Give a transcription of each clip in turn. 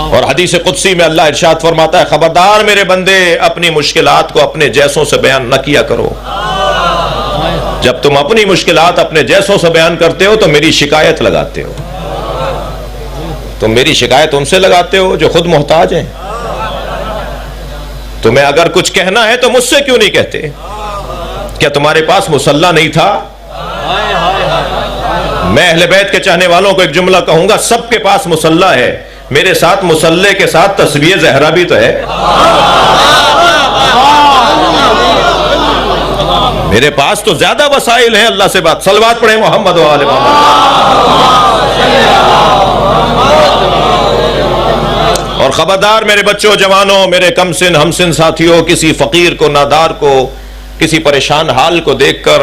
और हदीस कुदसी में अल्लाह इरशाद फरमाता है, खबरदार मेरे बंदे, अपनी मुश्किलात को अपने जैसों से बयान न किया करो। जब तुम अपनी मुश्किलात अपने जैसों से बयान करते हो तो मेरी शिकायत लगाते हो। तुम मेरी शिकायत उनसे लगाते हो जो खुद मोहताज हैं। तुम्हें अगर कुछ कहना है तो मुझसे क्यों नहीं कहते? क्या तुम्हारे पास मुसल्ला नहीं था? मैं अहले बैत के चाहने वालों को एक जुमला कहूंगा, सबके पास मुसल्ला है, मेरे साथ मुसल्ले के साथ तस्वीर ज़हरा भी तो है। मेरे पास तो ज्यादा वसाइल है। अल्लाह से बात, सलवात पढ़े मोहम्मद वाले मोहम्मद। और खबरदार मेरे बच्चों, जवानों, मेरे कमसिन हमसिन साथियों, किसी फकीर को, नादार को, किसी परेशान हाल को देखकर,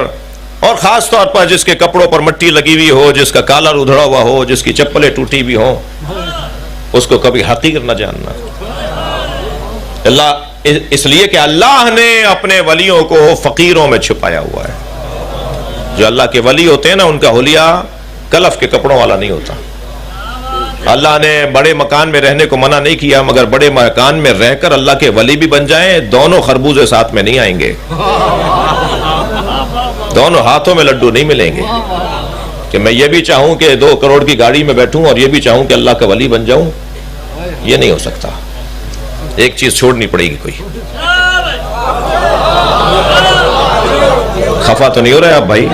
और खास तौर पर जिसके कपड़ों पर मिट्टी लगी हुई हो, जिसका कालर उधड़ा हुआ हो, जिसकी चप्पलें टूटी हुई हो, उसको कभी हकीर न जानना। अल्लाह, इसलिए कि अल्लाह ने अपने वलियों को फकीरों में छुपाया हुआ है। जो अल्लाह के वली होते हैं ना, उनका हुलिया कलफ के कपड़ों वाला नहीं होता। अल्लाह ने बड़े मकान में रहने को मना नहीं किया, मगर बड़े मकान में रहकर अल्लाह के वली भी बन जाएं, दोनों खरबूजे साथ में नहीं आएंगे, दोनों हाथों में लड्डू नहीं मिलेंगे। कि मैं ये भी चाहूं कि 2 करोड़ की गाड़ी में बैठूं और ये भी चाहूं कि अल्लाह का वली बन जाऊं, ये नहीं हो सकता। एक चीज छोड़नी पड़ेगी। कोई खफा तो नहीं हो रहे आप भाई?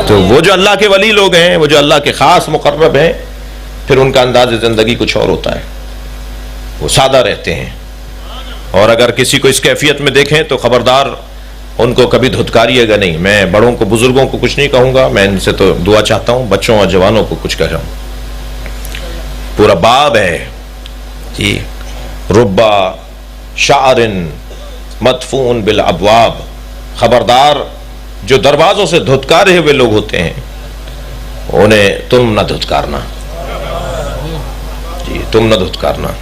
तो वो जो अल्लाह के वली लोग हैं, वो जो अल्लाह के खास मुकर्रब हैं, फिर उनका अंदाज जिंदगी कुछ और होता है। वो सादा रहते हैं। और अगर किसी को इस कैफियत में देखें तो खबरदार उनको कभी धुतकारिएगा नहीं। मैं बड़ों को, बुजुर्गों को कुछ नहीं कहूंगा, मैं इनसे तो दुआ चाहता हूं। बच्चों और जवानों को कुछ कह रहा हूं। पूरा बाब है जी, रुब्बा शारिन मदफून बिल अबवाब। खबरदार, जो दरवाजों से धुतकारे हुए लोग होते हैं, उन्हें तुम न धुतकारना जी, तुम न धुतकारना।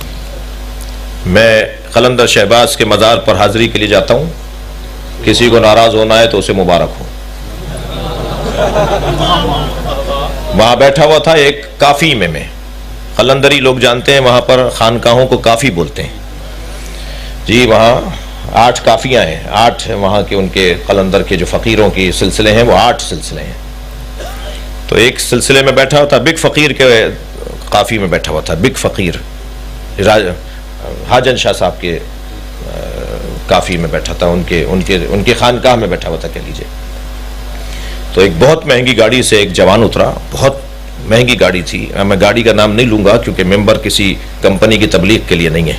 मैं कलंदर शहबाज के मज़ार पर हाजिरी के लिए जाता हूं। किसी को नाराज होना है तो उसे मुबारक हो। वहां बैठा हुआ था एक काफी में कलंदरी लोग जानते हैं, वहां पर खानकाहों को काफी बोलते हैं जी। वहां 8 काफियां हैं, 8 वहां के उनके कलंदर के जो फकीरों की सिलसिले हैं, वो 8 सिलसिले हैं। तो एक सिलसिले में बैठा हुआ था, बिग फकीर के काफी में बैठा हुआ था। बिग फकीर हाजन शाह साहब के काफी में बैठा था, उनके खानकाह में बैठा हुआ था कह लीजिए। तो एक बहुत महंगी गाड़ी से एक जवान उतरा, बहुत महंगी गाड़ी थी। मैं गाड़ी का नाम नहीं लूंगा क्योंकि मेंबर किसी कंपनी की तबलीग के लिए नहीं है।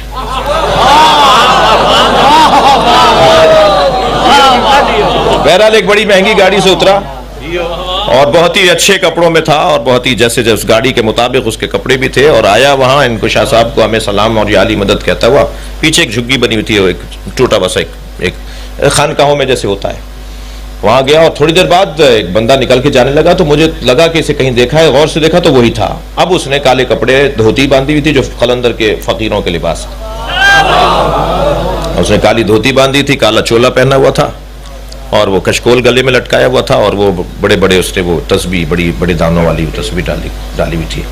बहरहाल एक बड़ी महंगी गाड़ी से उतरा और बहुत ही अच्छे कपड़ों में था, और बहुत ही जैसे उस गाड़ी के मुताबिक उसके कपड़े भी थे। और आया वहां, इनको शाह साहब को हमें सलाम और या अली मदद कहता हुआ। पीछे एक झुग्गी बनी हुई थी, एक टूटा बसा एक खानकाहों में जैसे होता है, वहां गया। और थोड़ी देर बाद एक बंदा निकल के जाने लगा, तो मुझे लगा कि इसे कहीं देखा है। गौर से देखा तो वही था। अब उसने काले कपड़े, धोती बांधी हुई थी जो कलंदर के फकीरों के लिबास, उसने काली धोती बांधी थी, काला चोला पहना हुआ था, और वो कशकोल गले में लटकाया हुआ था, और वो बड़े बड़े उसने वो तस्बीह, बड़ी बड़ी दानों वाली तस्बीह डाली हुई थी।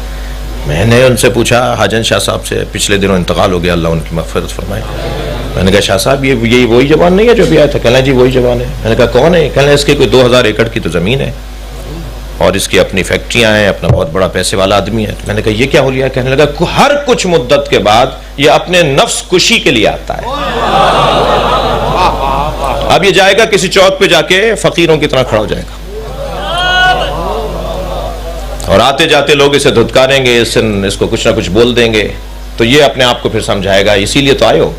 मैंने उनसे पूछा, हाजन शाह साहब से, पिछले दिनों इंतकाल हो गया, अल्लाह उनकी मग़फ़िरत फरमाए। मैंने कहा, शाह साहब ये वही जवान नहीं है जो भी आया था? कहना जी वही जवान है। मैंने कहा कौन है? कहना इसके कोई 2000 एकड़ की तो ज़मीन है, और इसकी अपनी फैक्ट्रियाँ हैं, अपना बहुत बड़ा पैसे वाला आदमी है। मैंने कहा ये क्या हो लिया? कहने लगा हर कुछ मुद्दत के बाद ये अपने नफ्स खुशी के लिए आता है। अब ये जाएगा किसी चौक पे जाके फकीरों की तरह खड़ा हो जाएगा, और आते जाते लोग इसे धुतकारेंगे, इसको कुछ ना कुछ बोल देंगे, तो ये अपने आप को फिर समझाएगा इसीलिए तो आए हो।